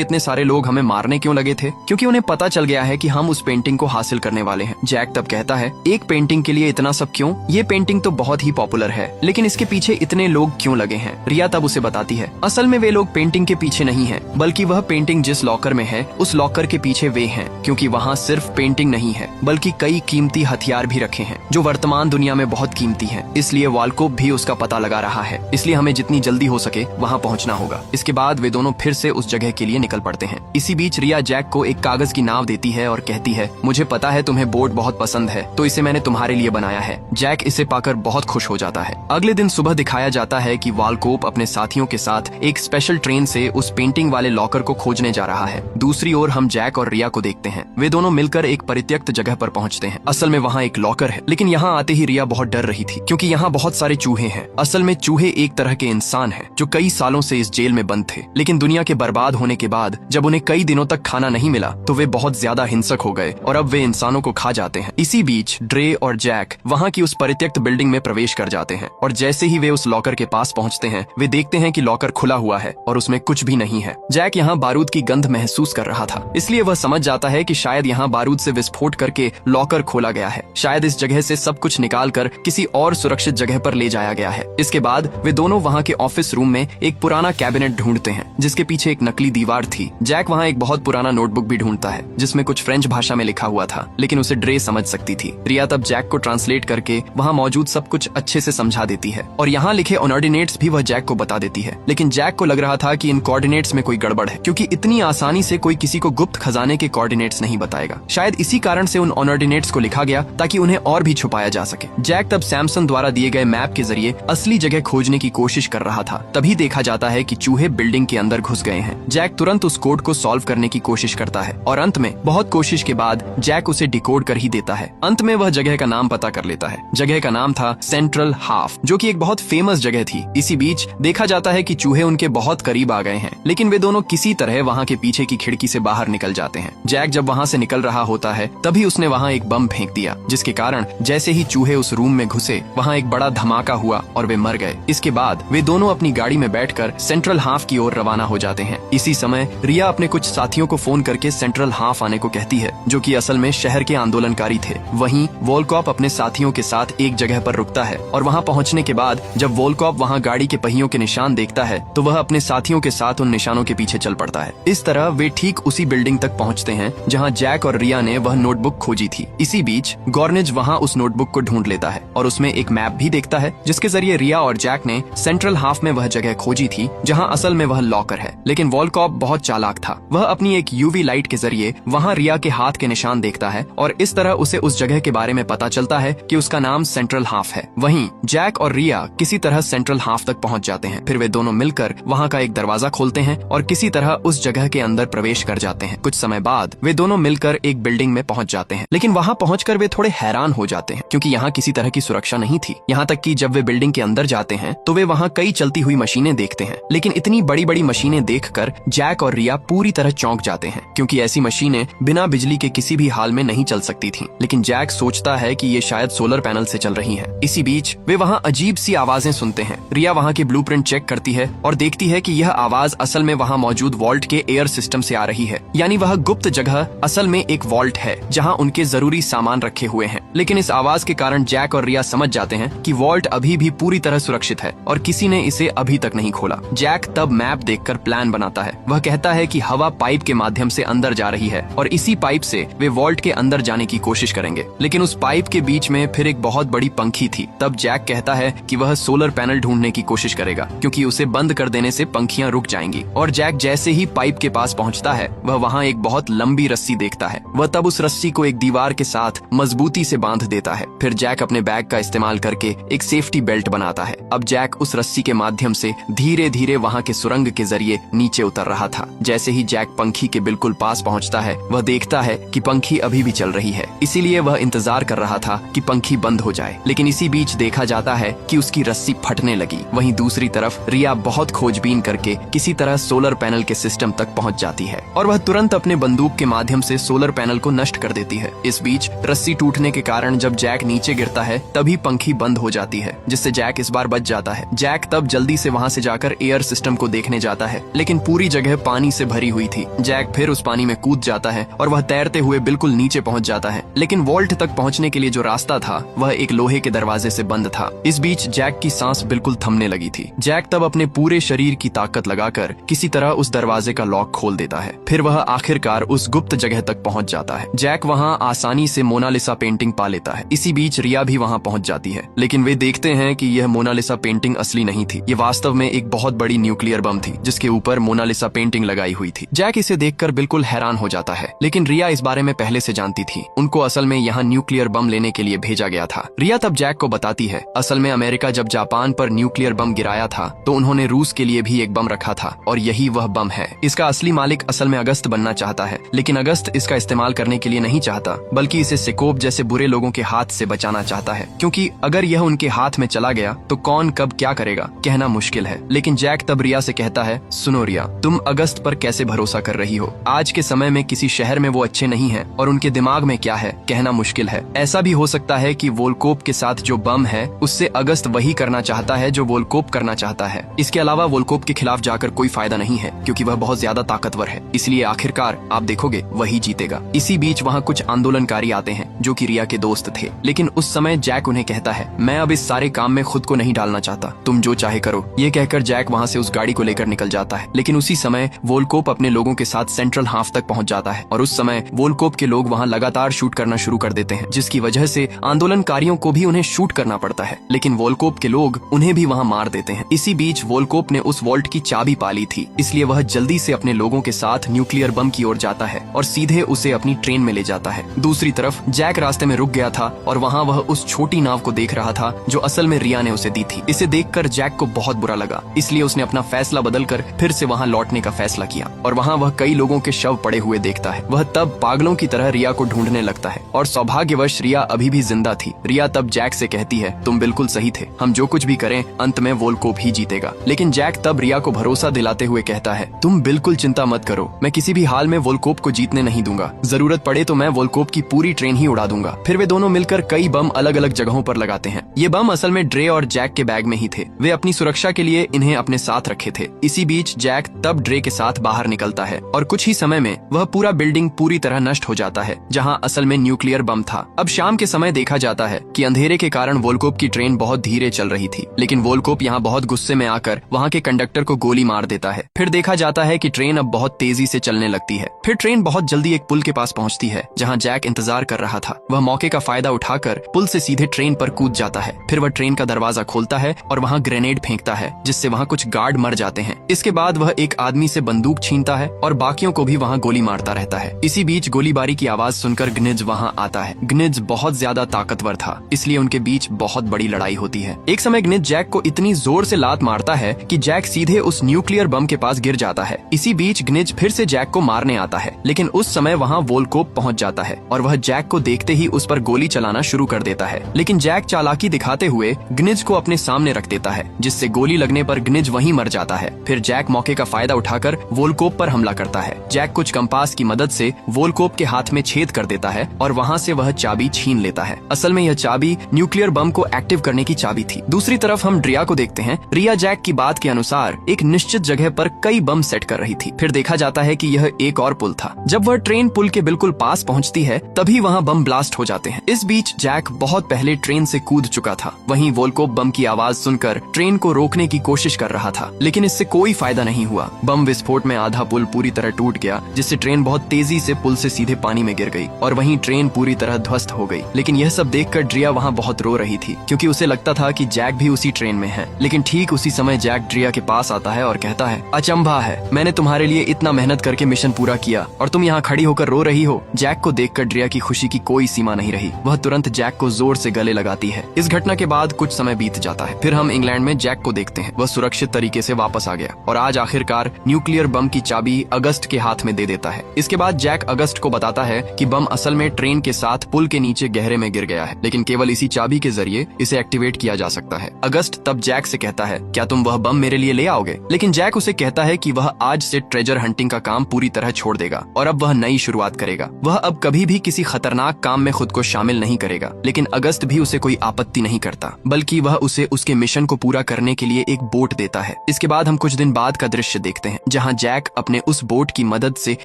इतने सारे लोग हमें मारने क्यों लगे थे? क्योंकि उन्हें पता चल गया है कि हम उस पेंटिंग को हासिल करने वाले हैं। जैक तब कहता है, एक पेंटिंग के लिए इतना सब क्यों? ये पेंटिंग तो बहुत ही पॉपुलर है, लेकिन इसके पीछे इतने लोग क्यों लगे हैं? रिया तब उसे बताती है, असल में वे लोग पेंटिंग के पीछे नहीं हैं, बल्कि वह पेंटिंग जिस लॉकर में है उस लॉकर के पीछे वे हैं, क्योंकि वहाँ सिर्फ पेंटिंग नहीं है बल्कि कई कीमती हथियार भी रखे हैं, जो वर्तमान दुनिया में बहुत कीमती हैं। इसलिए वालकोप भी उसका पता लगा रहा है, इसलिए हमें जितनी जल्दी हो सके वहाँ पहुँचना होगा। इसके बाद वे दोनों फिर से उस जगह के लिए निकल पड़ते हैं। इसी बीच रिया जैक को एक कागज की नाव देती है और कहती है, मुझे पता है तुम्हें बोट बहुत पसंद है, तो इसे मैंने तुम्हारे लिए बनाया है। जैक इसे पाकर बहुत खुश हो जाता है। अगले दिन सुबह दिखाया जाता है कि वालकोप अपने साथियों के साथ एक स्पेशल ट्रेन से उस पेंटिंग वाले लॉकर को खोजने जा रहा है। दूसरी ओर हम जैक और रिया को देखते हैं। वे दोनों मिलकर एक परित्यक्त जगह पर पहुंचते हैं। असल में वहाँ एक लॉकर है, लेकिन यहाँ आते ही रिया बहुत डर रही थी, क्योंकि यहाँ बहुत सारे चूहे हैं। असल में चूहे एक तरह के इंसान हैं, जो कई सालों से इस जेल में बंद थे, लेकिन दुनिया के बर्बाद होने के बाद जब उन्हें कई दिनों तक खाना नहीं मिला तो वे बहुत ज्यादा हिंसक हो गए और अब वे इंसानों को खा जाते हैं। इसी बीच ड्रे और जैक वहाँ की उस परित्यक्त बिल्डिंग में प्रवेश कर जाते हैं और जैसे ही वे उस लॉकर के पास पहुँचते हैं, वे देखते हैं कि लॉकर खुला हुआ है और उसमें कुछ भी नहीं है। जैक यहाँ बारूद की गंध महसूस कर रहा था, इसलिए वह समझ जाता है कि शायद यहाँ बारूद से विस्फोट करके लॉकर खोला गया है। शायद इस जगह से सब कुछ निकाल कर किसी और सुरक्षित जगह पर ले जाया गया है। इसके बाद वे दोनों वहाँ के ऑफिस रूम में एक पुराना कैबिनेट ढूंढते हैं, जिसके पीछे एक नकली दीवार थी। जैक वहाँ एक बहुत पुराना नोटबुक भी ढूंढता है, जिसमें कुछ फ्रेंच भाषा में लिखा हुआ था, लेकिन उसे ड्रे समझ सकती थी। रिया तब जैक को ट्रांसलेट करके वहाँ मौजूद सब कुछ अच्छे से समझा देती है और यहाँ लिखे ऑर्डिनेट्स भी वह जैक को बता देती है। लेकिन जैक को लग रहा था कि इन कोऑर्डिनेट्स में कोई गड़बड़ है, क्योंकि इतनी आसानी से कोई किसी को गुप्त खजाने के कोऑर्डिनेट्स नहीं बताएगा। शायद इसी कारण से उन ऑर्डिनेट्स को लिखा गया ताकि उन्हें और भी छुपाया जा सके। जैक तब सैमसन द्वारा दिए गए मैप के जरिए असली जगह खोजने की कोशिश कर रहा था। तभी देखा जाता है कि चूहे बिल्डिंग के अंदर घुस गए हैं। जैक तुरंत उस कोड को सॉल्व करने की कोशिश करता है और अंत में बहुत कोशिश के बाद जैक उसे डिकोड कर ही देता है। अंत में वह जगह का नाम पता कर लेता है। जगह का नाम था सेंट्रल हाफ, जो कि एक बहुत फेमस जगह थी। इसी बीच देखा जाता है कि चूहे उनके बहुत करीब आ गए हैं, लेकिन वे दोनों किसी तरह वहाँ के पीछे की खिड़की से बाहर निकल जाते हैं। जैक जब वहाँ से निकल रहा होता है तभी उसने वहाँ एक बम फेंक दिया, जिसके कारण जैसे ही चूहे उस रूम में घुसे वहाँ एक बड़ा धमाका हुआ और वे मर गए। इसके बाद वे दोनों अपनी गाड़ी में बैठकर सेंट्रल हाफ की ओर रवाना हो जाते हैं। इसी समय रिया अपने कुछ साथियों को फोन करके सेंट्रल हाफ आने को कहती है, जो कि असल में शहर के आंदोलनकारी थे। वहीं वोल्कॉप अपने साथियों के साथ एक जगह पर रुकता है और वहाँ पहुँचने के बाद जब वोल्कॉप वहाँ गाड़ी के पहियों के निशान देखता है तो वह अपने साथियों के साथ उन निशानों के पीछे चल पड़ता है। इस तरह वे ठीक उसी बिल्डिंग तक पहुँचते हैं जहाँ जैक और रिया ने वह नोटबुक खोजी थी। इसी बीच गॉर्नेज वहाँ उस नोटबुक को ढूंढ लेता है और उसमें एक मैप भी देखता देखता है जिसके जरिए रिया और जैक ने सेंट्रल हाफ में वह जगह खोजी थी जहां असल में वह लॉकर है। लेकिन वॉलकॉप बहुत चालाक था। वह अपनी एक यूवी लाइट के जरिए वहां रिया के हाथ के निशान देखता है और इस तरह उसे उस जगह के बारे में पता चलता है कि उसका नाम सेंट्रल हाफ है। वहीं जैक और रिया किसी तरह सेंट्रल हाफ तक पहुंच जाते हैं। फिर वे दोनों मिलकर वहां का एक दरवाजा खोलते हैं और किसी तरह उस जगह के अंदर प्रवेश कर जाते हैं। कुछ समय बाद वे दोनों मिलकर एक बिल्डिंग में पहुंच जाते हैं, लेकिन वहां पहुंचकर वे थोड़े हैरान हो जाते हैं क्योंकि यहाँ किसी तरह की सुरक्षा नहीं थी। यहाँ तक कि जब वे बिल्डिंग के अंदर जाते हैं तो वे वहाँ कई चलती हुई मशीनें देखते हैं, लेकिन इतनी बड़ी बड़ी मशीनें देखकर जैक और रिया पूरी तरह चौंक जाते हैं क्योंकि ऐसी मशीनें बिना बिजली के किसी भी हाल में नहीं चल सकती थीं। लेकिन जैक सोचता है कि ये शायद सोलर पैनल से चल रही हैं। इसी बीच वे वहाँ अजीब सी आवाजें सुनते हैं। रिया वहाँ की ब्लूप्रिंट चेक करती है और देखती है कि यह आवाज असल में वहाँ मौजूद वॉल्ट के एयर सिस्टम से आ रही है, यानी वह गुप्त जगह असल में एक वॉल्ट है जहाँ उनके जरूरी सामान रखे हुए हैं। लेकिन इस आवाज के कारण जैक और रिया समझ जाते हैं कि वॉल्ट अभी भी पूरी तरह सुरक्षित है और किसी ने इसे अभी तक नहीं खोला। जैक तब मैप देखकर प्लान बनाता है। वह कहता है कि हवा पाइप के माध्यम से अंदर जा रही है और इसी पाइप से वे वॉल्ट के अंदर जाने की कोशिश करेंगे। लेकिन उस पाइप के बीच में फिर एक बहुत बड़ी पंखी थी। तब जैक कहता है कि वह सोलर पैनल ढूंढने की कोशिश करेगा क्योंकि उसे बंद कर देने से पंखियां रुक जाएंगी। और जैक जैसे ही पाइप के पास पहुंचता है वह वहां एक बहुत लंबी रस्सी देखता है। वह तब उस रस्सी को एक दीवार के साथ मजबूती से बांध देता है। फिर जैक अपने बैग का इस्तेमाल करके एक सेफ्टी बेल्ट बनाता है। अब जैक उस रस्सी के माध्यम से धीरे धीरे वहां के सुरंग के जरिए नीचे उतर रहा था। जैसे ही जैक पंखी के बिल्कुल पास पहुंचता है वह देखता है कि पंखी अभी भी चल रही है, इसीलिए वह इंतजार कर रहा था कि पंखी बंद हो जाए। लेकिन इसी बीच देखा जाता है कि उसकी रस्सी फटने लगी। वहीं दूसरी तरफ रिया बहुत खोजबीन करके किसी तरह सोलर पैनल के सिस्टम तक पहुंच जाती है और वह तुरंत अपने बंदूक के माध्यम से सोलर पैनल को नष्ट कर देती है। इस बीच रस्सी टूटने के कारण जब जैक नीचे गिरता है तभी पंखी बंद हो जाती है, जिससे जैक इस बार बच जाता है। जैक तब जल्दी से वहां से जाकर एयर सिस्टम को देखने जाता है, लेकिन पूरी जगह पानी से भरी हुई थी। जैक फिर उस पानी में कूद जाता है और वह तैरते हुए बिल्कुल नीचे पहुंच जाता है। लेकिन वॉल्ट तक पहुंचने के लिए जो रास्ता था वह एक लोहे के दरवाजे से बंद था। इस बीच जैक की सांस बिल्कुल थमने लगी थी। जैक तब अपने पूरे शरीर की ताकत लगाकर किसी तरह उस दरवाजे का लॉक खोल देता है। फिर वह आखिरकार उस गुप्त जगह तक पहुंच जाता है। जैक वहां आसानी से मोनालिसा पेंटिंग पा लेता है। इसी बीच रिया भी वहां पहुंच जाती है, लेकिन वे देखते हैं कि यह मोनालिसा पेंटिंग असली नहीं थी। ये वास्तव में एक बहुत बड़ी न्यूक्लियर बम थी जिसके ऊपर मोनालिसा पेंटिंग लगाई हुई थी। जैक इसे देखकर बिल्कुल हैरान हो जाता है, लेकिन रिया इस बारे में पहले से जानती थी। उनको असल में यहाँ न्यूक्लियर बम लेने के लिए भेजा गया था। रिया तब जैक को बताती है, असल में अमेरिका जब जापान पर न्यूक्लियर बम गिराया था तो उन्होंने रूस के लिए भी एक बम रखा था और यही वह बम है। इसका असली मालिक असल में अगस्त बनना चाहता है, लेकिन अगस्त इसका इस्तेमाल करने के लिए नहीं चाहता, बल्कि इसे सिकोप जैसे बुरे लोगों के हाथ से बचाना चाहता है, क्योंकि अगर यह उनके हाथ में चला गया तो कौन कब क्या करेगा कहना मुश्किल है। लेकिन जैक तब रिया से कहता है, सुनो रिया, तुम अगस्त पर कैसे भरोसा कर रही हो? आज के समय में किसी शहर में वो अच्छे नहीं हैं और उनके दिमाग में क्या है कहना मुश्किल है। ऐसा भी हो सकता है कि वोल्कोप के साथ जो बम है उससे अगस्त वही करना चाहता है जो वोल्कोप करना चाहता है। इसके अलावा वोल्कोप के खिलाफ जाकर कोई फायदा नहीं है क्योंकि वह बहुत ज्यादा ताकतवर है, इसलिए आखिरकार आप देखोगे वही जीतेगा। इसी बीच वहाँ कुछ आंदोलनकारी आते हैं जो कि रिया के दोस्त थे, लेकिन उस समय जैक उन्हें कहता है, मैं अब इस सारे काम में खुद को नहीं डालना चाहता, तुम जो चाहे करो। ये कहकर जैक वहाँ से उस गाड़ी को लेकर निकल जाता है। लेकिन उसी समय वोल्कोप अपने लोगों के साथ सेंट्रल हाफ तक पहुंच जाता है और उस समय वोल्कोप के लोग वहाँ लगातार शूट करना शुरू कर देते हैं, जिसकी वजह से आंदोलनकारियों को भी उन्हें शूट करना पड़ता है। लेकिन वोल्कोप के लोग उन्हें भी वहाँ मार देते हैं। इसी बीच वोल्कोप ने उस वॉल्ट की चाबी पा ली थी, इसलिए वह जल्दी से अपने लोगों के साथ न्यूक्लियर बम की ओर जाता है और सीधे उसे अपनी ट्रेन में ले जाता है। दूसरी तरफ जैक रास्ते में रुक गया था और वहाँ वह उस छोटी नाव को देख रहा था जो असल में रिया ने उसे दी थी। इसे देखकर जैक को बहुत बुरा लगा, इसलिए उसने अपना फैसला बदलकर फिर से वहाँ लौटने का फैसला किया और वहाँ वह कई लोगों के शव पड़े हुए देखता है। वह तब पागलों की तरह रिया को ढूंढने लगता है और सौभाग्यवश रिया अभी भी जिंदा थी। रिया तब जैक से कहती है, तुम बिल्कुल सही थे, हम जो कुछ भी करें अंत में वोल्कोप ही जीतेगा। लेकिन जैक तब रिया को भरोसा दिलाते हुए कहता है, तुम बिल्कुल चिंता मत करो, मैं किसी भी हाल में वोल्कोप को जीतने नहीं दूंगा, जरूरत पड़े तो मैं वोल्कोप की पूरी ट्रेन ही उड़ा दूंगा। फिर वे दोनों मिलकर कई बम अलग अलग जगहों पर लगाते हैं। ये बम असल में ड्रे और जैक के बैग में ही थे। वे अपनी सुरक्षा के लिए इन्हें अपने साथ रखे थे। इसी बीच जैक तब ड्रे के साथ बाहर निकलता है और कुछ ही समय में वह पूरा बिल्डिंग पूरी तरह नष्ट हो जाता है जहां असल में न्यूक्लियर बम था। अब शाम के समय देखा जाता है कि अंधेरे के कारण वोल्कोप की ट्रेन बहुत धीरे चल रही थी, लेकिन वोल्कोप यहाँ बहुत गुस्से में आकर वहाँ के कंडक्टर को गोली मार देता है। फिर देखा जाता है कि ट्रेन अब बहुत तेजी से चलने लगती है। फिर ट्रेन बहुत जल्दी एक पुल के पास पहुँचती है जहाँ जैक इंतजार कर रहा था। वह मौके का फायदा उठाकर पुल से सीधे ट्रेन पर कूद जाता है फिर वह ट्रेन का दरवाजा खोलता है और वहाँ ग्रेनेड फेंकता है, जिससे वहाँ कुछ गार्ड मर जाते हैं। इसके बाद वह एक आदमी से बंदूक छीनता है और बाकियों को भी वहाँ गोली मारता रहता है। इसी बीच गोलीबारी की आवाज सुनकर ग्निज वहाँ आता है। ग्निज बहुत ज्यादा ताकतवर था, इसलिए उनके बीच बहुत बड़ी लड़ाई होती है। एक समय ग्निज जैक को इतनी जोर से लात मारता है कि जैक सीधे उस न्यूक्लियर बम के पास गिर जाता है। इसी बीच ग्निज फिर से जैक को मारने आता है, लेकिन उस समय वहाँ वोल्कोप पहुँच जाता है और वह जैक को देखते ही उस पर गोली चलाना शुरू कर देता है। लेकिन जैक चालाकी दिखाते हुए ग्निज को अपने सामने रख देता है, जिससे गोली लगने पर ग्निज वहीं मर जाता है। फिर जैक मौके का फायदा उठाकर वोल्कोप पर हमला करता है। जैक कुछ कंपास की मदद से वोल्कोप के हाथ में छेद कर देता है और वहाँ से वह चाबी छीन लेता है। असल में यह चाबी न्यूक्लियर बम को एक्टिव करने की चाबी थी। दूसरी तरफ हम ड्रिया को देखते हैं। रिया जैक की बात के अनुसार एक निश्चित जगह पर कई बम सेट कर रही थी। फिर देखा जाता है कि यह एक और पुल था। जब वह ट्रेन पुल के बिल्कुल पास पहुँचती है, तभी वहाँ बम ब्लास्ट हो जाते हैं। इस बीच जैक बहुत पहले ट्रेन से कूद चुका था। वहीं वोल्कोप बम की आवाज सुनकर ट्रेन को रोकने की कोशिश कर रहा था, लेकिन इससे कोई फायदा नहीं हुआ। बम विस्फोट में आधा पुल पूरी तरह टूट गया, जिससे ट्रेन बहुत तेजी से पुल से सीधे पानी में गिर गई और वहीं ट्रेन पूरी तरह ध्वस्त हो गई। लेकिन यह सब देखकर ड्रिया वहाँ बहुत रो रही थी, क्योंकि उसे लगता था कि जैक भी उसी ट्रेन में है। लेकिन ठीक उसी समय जैक ड्रिया के पास आता है और कहता है, अचंभा है, मैंने तुम्हारे लिए इतना मेहनत करके मिशन पूरा किया और तुम यहाँ खड़ी होकर रो रही हो। जैक को देखकर ड्रिया की खुशी की कोई सीमा नहीं रही। वह तुरंत जैक को जोर से गले लगाती है। इस घटना के बाद कुछ समय बीत जाता है। फिर हम इंग्लैंड में जैक को देखते हैं। वह सुरक्षित तरीके से वापस आ गया और आज आखिरकार न्यूक्लियर बम की चाबी अगस्त के हाथ में दे देता है। इसके बाद जैक अगस्त को बताता है कि बम असल में ट्रेन के साथ पुल के नीचे गहरे में गिर गया है, लेकिन केवल इसी चाबी के जरिए इसे एक्टिवेट किया जा सकता है। अगस्त तब जैक से कहता है, क्या तुम वह बम मेरे लिए ले आओगे? लेकिन जैक उसे कहता है कि वह आज से ट्रेजर हंटिंग का काम पूरी तरह छोड़ देगा और अब वह नई शुरुआत करेगा। वह अब कभी भी किसी खतरनाक काम में खुद को शामिल नहीं करेगा। लेकिन अगस्त भी उसे कोई आपत्ति नहीं करता, बल्कि वह उसे उसके मिशन को पूरा करने के लिए एक बोट देता है। इसके बाद हम कुछ दिन बाद का दृश्य देखते हैं, जहाँ जैक अपने उस बोट की मदद से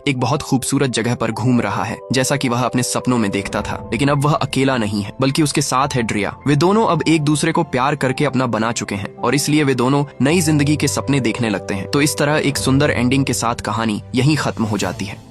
एक बहुत खूबसूरत जगह पर घूम रहा है, जैसा कि वह अपने सपनों में देखता था। लेकिन अब वह अकेला नहीं है, बल्कि उसके साथ है ड्रिया। वे दोनों अब एक दूसरे को प्यार करके अपना बना चुके हैं और इसलिए वे दोनों नई जिंदगी के सपने देखने लगते हैं। तो इस तरह एक सुंदर एंडिंग के साथ कहानी यहीं खत्म हो जाती है।